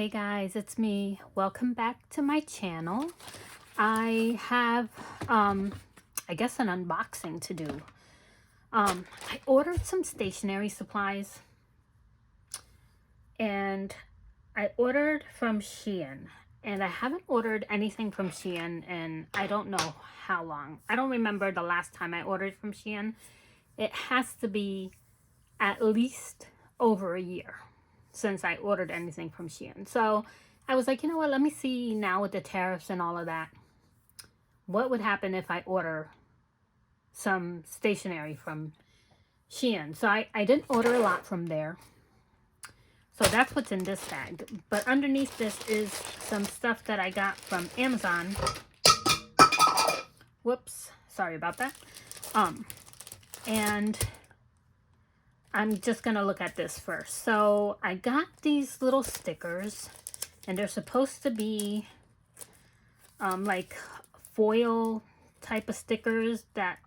Hey guys, it's me. Welcome back to my channel. I have I guess an unboxing to do. I ordered some stationery supplies and I ordered from Shein, and I haven't ordered anything from Shein in I don't know how long. I don't remember the last time I ordered from Shein. It has to be at least over a year since I ordered anything from Shein. So I was like, you know what, let me see now with the tariffs and all of that, what would happen if I order some stationery from Shein. So I didn't order a lot from there. So that's what's in this bag. But underneath this is some stuff that I got from Amazon. Whoops, sorry about that. And I'm just going to look at this first. So I got these little stickers, and they're supposed to be like foil type of stickers that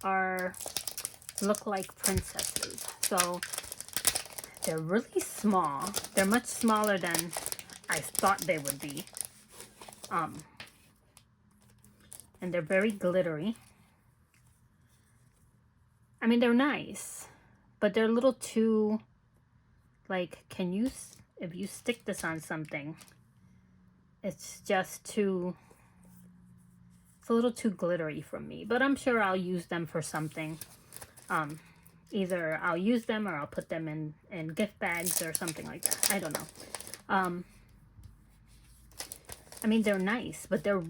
look like princesses. So they're really small. They're much smaller than I thought they would be. And they're very glittery. I mean, they're nice, but they're a little too, like, if you stick this on something, it's just too, it's a little too glittery for me. But I'm sure I'll use them for something. Either I'll use them or I'll put them in gift bags or something like that. I don't know. I mean, they're nice, but they're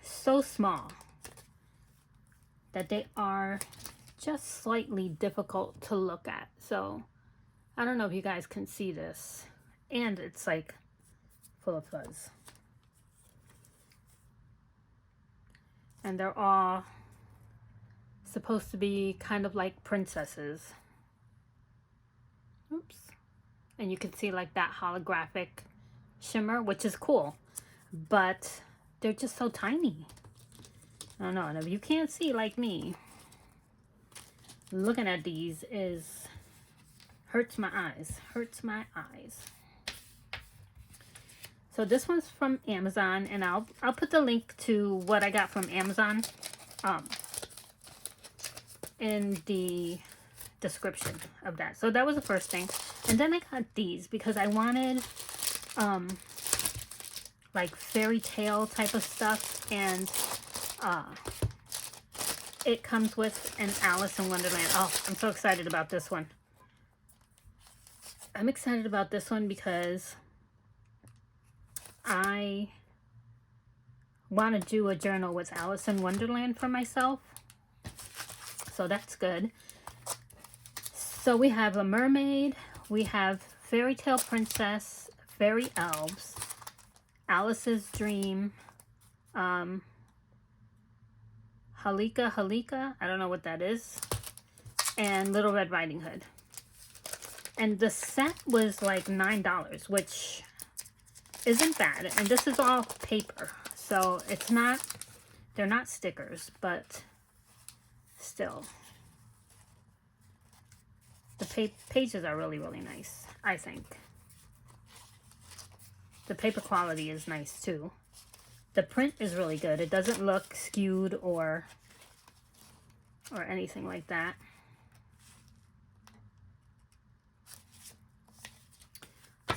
so small that they are just slightly difficult to look at. So I don't know if you guys can see this, and it's like full of fuzz, and they're all supposed to be kind of like princesses. Oops. And you can see like that holographic shimmer, which is cool, but they're just so tiny. I don't know, and if you can't see like me, looking at these hurts my eyes. So this one's from Amazon, and I'll put the link to what I got from Amazon in the description of that. So that was the first thing. And then I got these because I wanted like fairy tale type of stuff, and it comes with an Alice in Wonderland. Oh, I'm so excited about this one. I'm excited about this one because I want to do a journal with Alice in Wonderland for myself. So that's good. So we have a mermaid, we have fairy tale princess, fairy elves, Alice's dream, Halika, I don't know what that is, and Little Red Riding Hood. And the set was like $9, which isn't bad. And this is all paper, so it's not, they're not stickers, but still. The pages are really, really nice, I think. The paper quality is nice too. The print is really good. It doesn't look skewed or anything like that.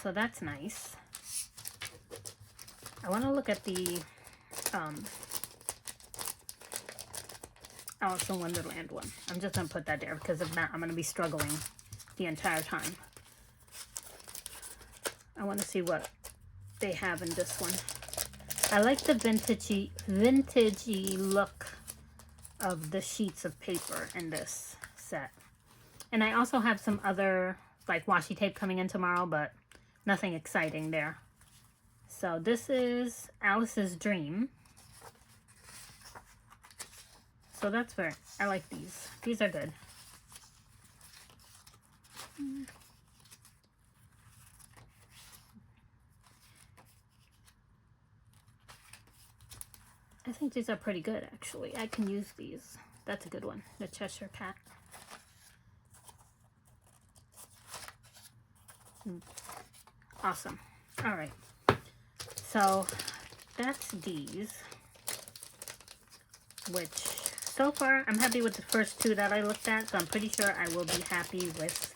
So that's nice. I want to look at the Alice in Wonderland one. I'm just going to put that there because if not, I'm going to be struggling the entire time. I want to see what they have in this one. I like the vintagey look of the sheets of paper in this set. And I also have some other like washi tape coming in tomorrow, but nothing exciting there. So this is Alice's Dream. So that's where I like these. These are good. I think these are pretty good, actually. I can use these. That's a good one. The Cheshire Cat. Awesome. All right. So that's these, which so far I'm happy with the first two that I looked at, so I'm pretty sure I will be happy with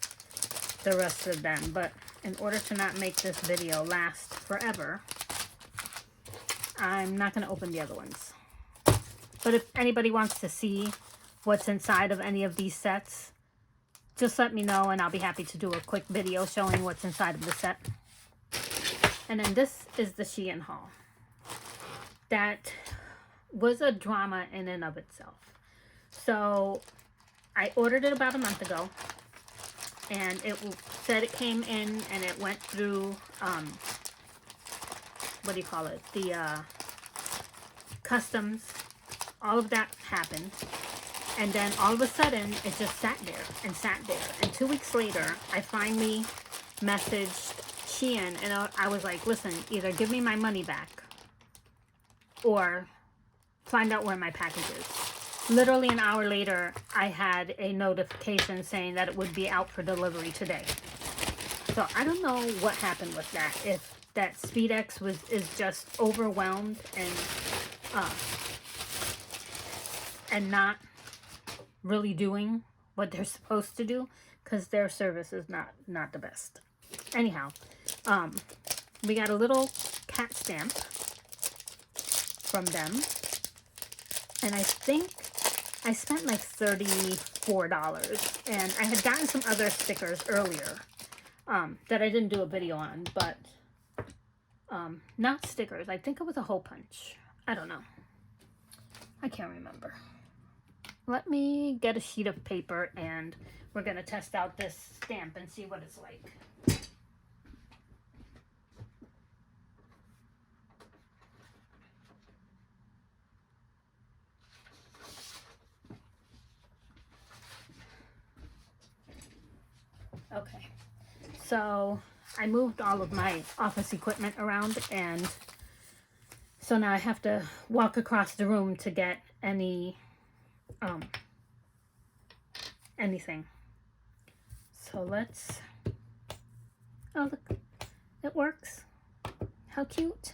the rest of them. But in order to not make this video last forever, I'm not going to open the other ones. But if anybody wants to see what's inside of any of these sets, just let me know and I'll be happy to do a quick video showing what's inside of the set. And then this is the Shein haul. That was a drama in and of itself. So I ordered it about a month ago, and it said it came in and it went through, what do you call it? The customs. All of that happened. And then all of a sudden, it just sat there and sat there. And 2 weeks later, I finally messaged Shein, and I was like, listen, either give me my money back or find out where my package is. Literally an hour later, I had a notification saying that it would be out for delivery today. So I don't know what happened with that. If that SpeedX is just overwhelmed and not really doing what they're supposed to do, because their service is not the best. Anyhow, we got a little cat stamp from them, and I think I spent like $34, and I had gotten some other stickers earlier that I didn't do a video on, but not stickers. I think it was a hole punch. I don't know. I can't remember. Let me get a sheet of paper and we're going to test out this stamp and see what it's like. Okay, so I moved all of my office equipment around, and so now I have to walk across the room to get anything. So let's, oh look, it works. How cute.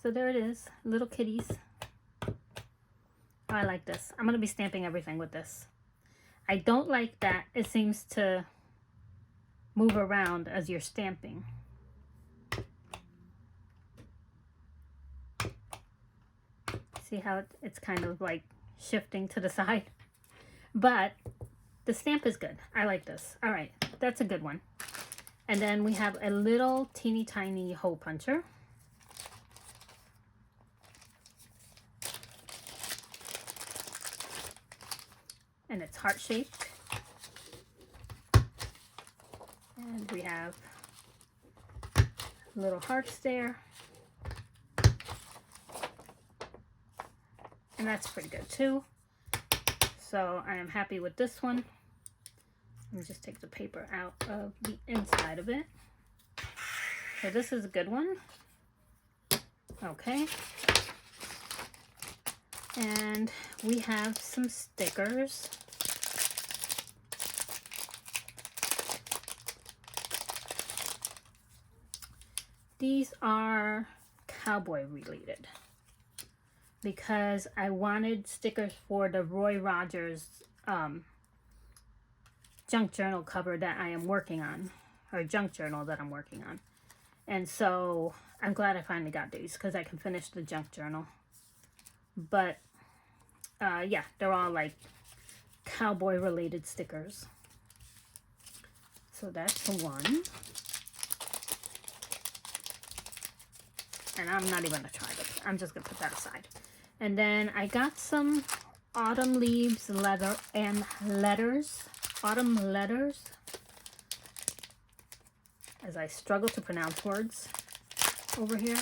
So there it is, little kitties. Oh, I like this. I'm going to be stamping everything with this. I don't like that it seems to move around as you're stamping. See how it's kind of like shifting to the side? But the stamp is good. I like this. All right, that's a good one. And then we have a little teeny tiny hole puncher. And it's heart-shaped. And we have little hearts there. And that's pretty good too. So I am happy with this one. Let me just take the paper out of the inside of it. So this is a good one. Okay. And we have some stickers. These are cowboy related because I wanted stickers for the Roy Rogers junk journal cover that I am working on, or junk journal that I'm working on. And so I'm glad I finally got these because I can finish the junk journal. But yeah, they're all like cowboy related stickers. So that's one. And I'm not even gonna try it. I'm just gonna put that aside. And then I got some autumn leaves leather and letters. Autumn letters. As I struggle to pronounce words over here.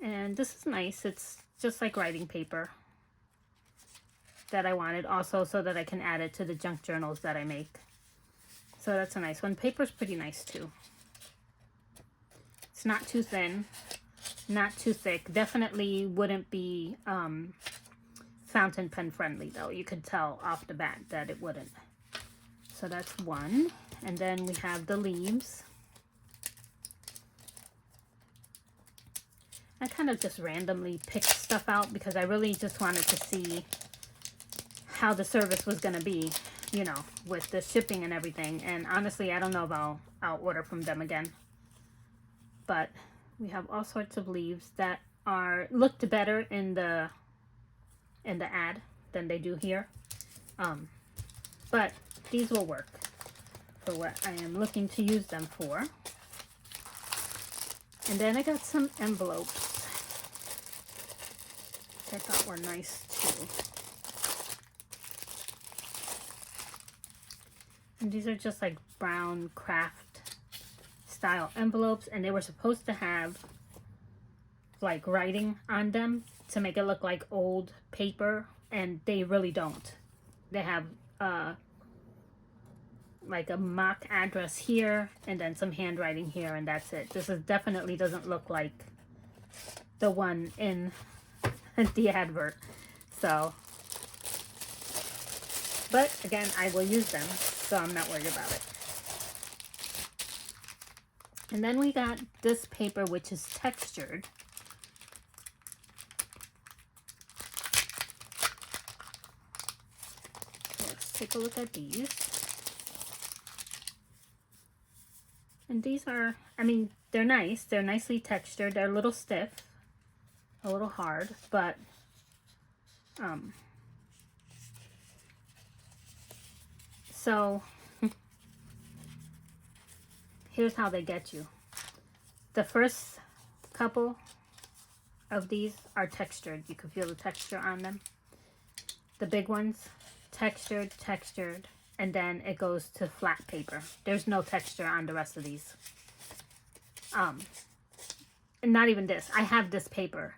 And this is nice. It's just like writing paper that I wanted also so that I can add it to the junk journals that I make. So that's a nice one. Paper's pretty nice too. It's not too thin, not too thick. Definitely wouldn't be fountain pen friendly though. You could tell off the bat that it wouldn't. So that's one. And then we have the leaves. I kind of just randomly picked stuff out because I really just wanted to see how the service was going to be, you know, with the shipping and everything. And honestly, I don't know if I'll order from them again. But we have all sorts of leaves that looked better in the ad than they do here. But these will work for what I am looking to use them for. And then I got some envelopes I thought were nice too. And these are just like brown craft style envelopes, and they were supposed to have like writing on them to make it look like old paper, and they really don't. They have like a mock address here and then some handwriting here, and that's it. This is definitely doesn't look like the one in the advert. So, but again, I will use them, so I'm not worried about it. And then we got this paper, which is textured. Let's take a look at these. And these are, I mean, they're nice. They're nicely textured. They're a little stiff, a little hard, but so here's how they get you. The first couple of these are textured. You can feel the texture on them. The big ones, textured, and then it goes to flat paper. There's no texture on the rest of these. And not even this. I have this paper,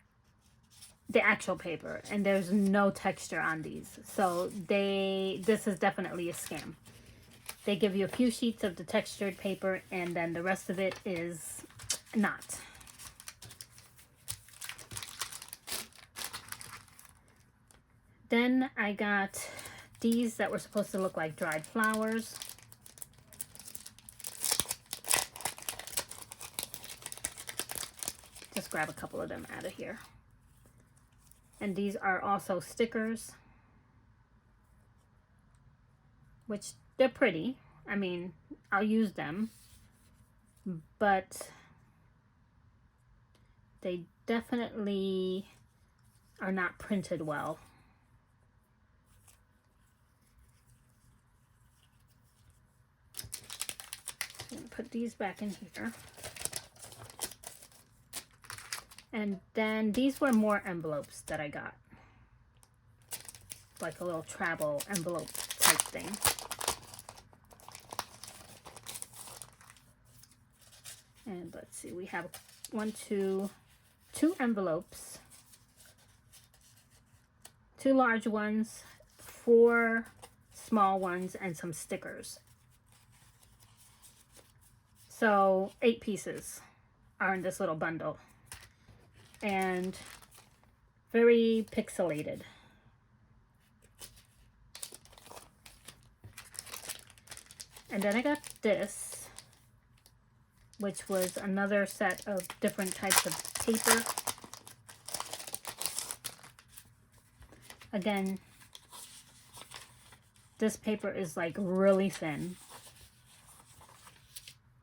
the actual paper, and there's no texture on these. So this is definitely a scam. They give you a few sheets of the textured paper, and then the rest of it is not. Then I got these that were supposed to look like dried flowers. Just grab a couple of them out of here. And these are also stickers, which they're pretty. I mean, I'll use them, but they definitely are not printed well. I'm going to put these back in here. And then these were more envelopes that I got. Like a little travel envelope type thing. And let's see, we have two envelopes. 2 large ones, 4 small ones, and some stickers. So 8 pieces are in this little bundle. And very pixelated. And then I got this, which was another set of different types of paper. Again, this paper is like really thin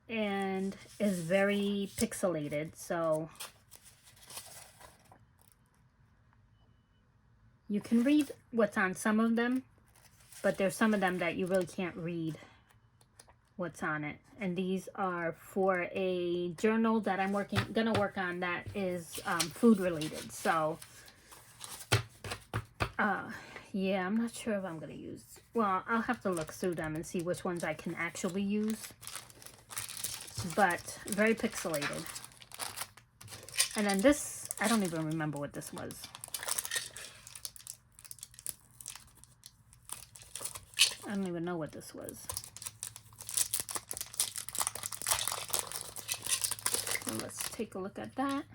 and is very pixelated, so you can read what's on some of them, but there's some of them that you really can't read what's on it. And these are for a journal that I'm gonna work on that is food related. So yeah, I'm not sure if I'm gonna use, well, I'll have to look through them and see which ones I can actually use, but very pixelated. And then this, I don't even remember what this was. I don't even know what this was. So let's take a look at that.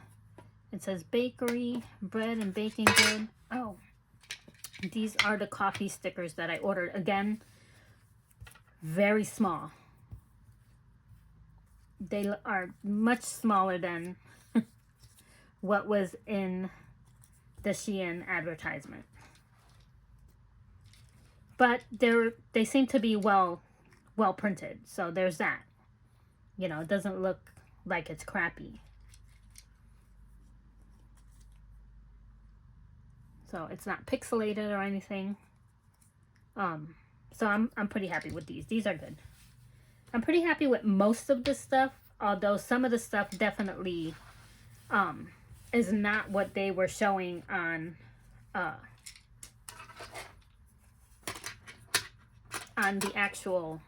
It says bakery, bread and baking good. Oh, these are the coffee stickers that I ordered. Again, very small. they are much smaller than what was in the Shein advertisement. But they seem to be well printed, so there's that. You know, it doesn't look like it's crappy. So it's not pixelated or anything. So I'm pretty happy with these. These are good. I'm pretty happy with most of the stuff, although some of the stuff definitely is not what they were showing on the actual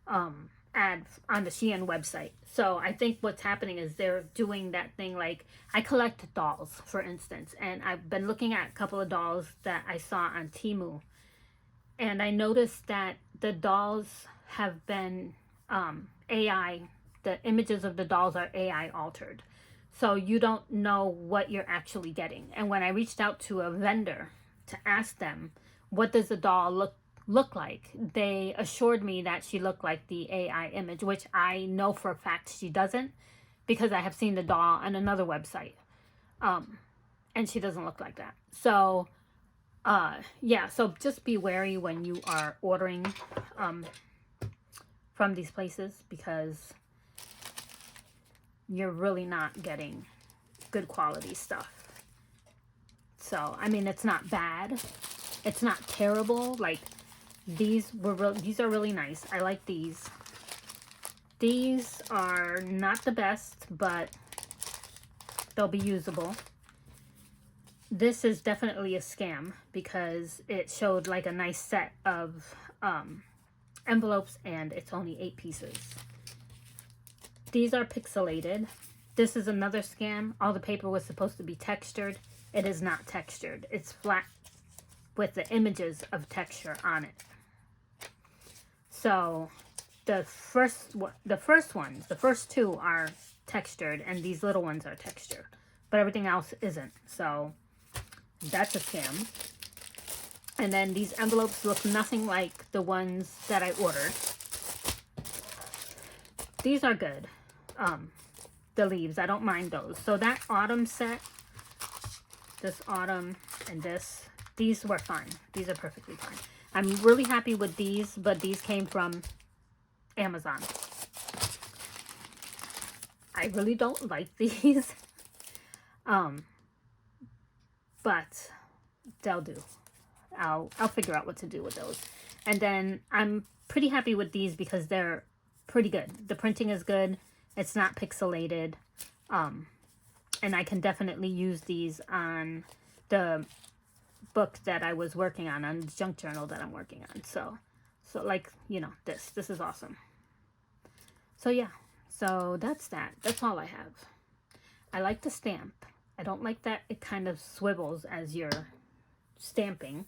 ad on the Shein website. So I think what's happening is they're doing that thing, like I collect dolls, for instance, and I've been looking at a couple of dolls that I saw on Temu, and I noticed that the dolls have been AI, the images of the dolls are AI altered. So you don't know what you're actually getting. And when I reached out to a vendor to ask them, what does the doll look like, they assured me that she looked like the AI image, which I know for a fact she doesn't, because I have seen the doll on another website, and she doesn't look like that. So yeah, so just be wary when you are ordering from these places, because you're really not getting good quality stuff. So I mean, it's not bad, it's not terrible. Like, these are really nice. I like these. These are not the best, but they'll be usable. This is definitely a scam, because it showed like a nice set of envelopes, and it's only 8 pieces. These are pixelated. This is another scam. All the paper was supposed to be textured. It is not textured. It's flat with the images of texture on it. So the first two are textured, and these little ones are textured, but everything else isn't. So that's a scam. And then these envelopes look nothing like the ones that I ordered. These are good. The leaves, I don't mind those. So that autumn set, this autumn and this, these were fine. These are perfectly fine. I'm really happy with these, but these came from Amazon. I really don't like these. But they'll do. I'll figure out what to do with those. And then I'm pretty happy with these because they're pretty good. The printing is good. It's not pixelated. And I can definitely use these on the book that I was working on the junk journal that I'm working on. So like, you know, this is awesome. So yeah, so that's that. That's all I have. I like to stamp. I don't like that it kind of swivels as you're stamping.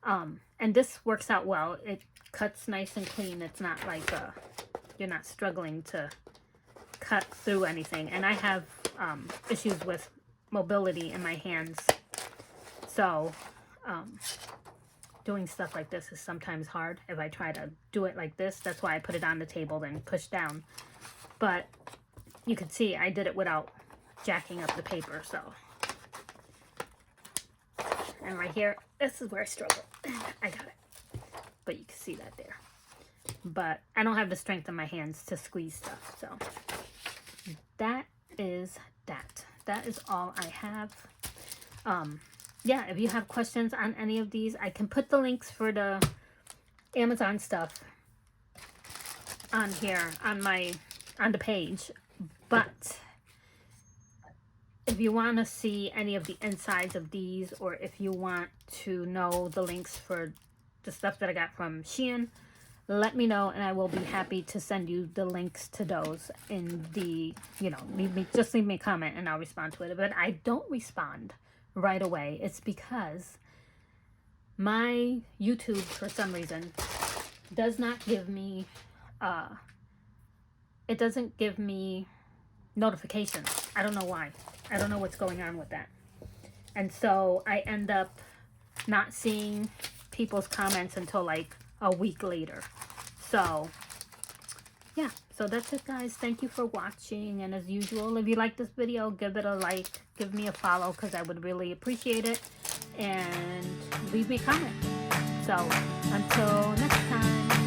And this works out well. It cuts nice and clean. It's not like you're not struggling to cut through anything. And I have issues with mobility in my hands. So doing stuff like this is sometimes hard if I try to do it like this. That's why I put it on the table, then push down. But you can see I did it without jacking up the paper. So, and right here, this is where I struggle. I got it. But you can see that there. But I don't have the strength in my hands to squeeze stuff. So that is that. That is all I have. Yeah, if you have questions on any of these, I can put the links for the Amazon stuff on here on the page. But if you want to see any of the insides of these, or if you want to know the links for the stuff that I got from Shein, let me know, and I will be happy to send you the links to those in the, you know, leave me a comment and I'll respond to it. But I don't respond right away. It's because my YouTube, for some reason, does not give me it doesn't give me notifications. I don't know why. I don't know what's going on with that. And so I end up not seeing people's comments until like a week later. So yeah, so that's it, guys. Thank you for watching, and as usual, if you like this video, give it a like, give me a follow, because I would really appreciate it, and leave me a comment. So until next time.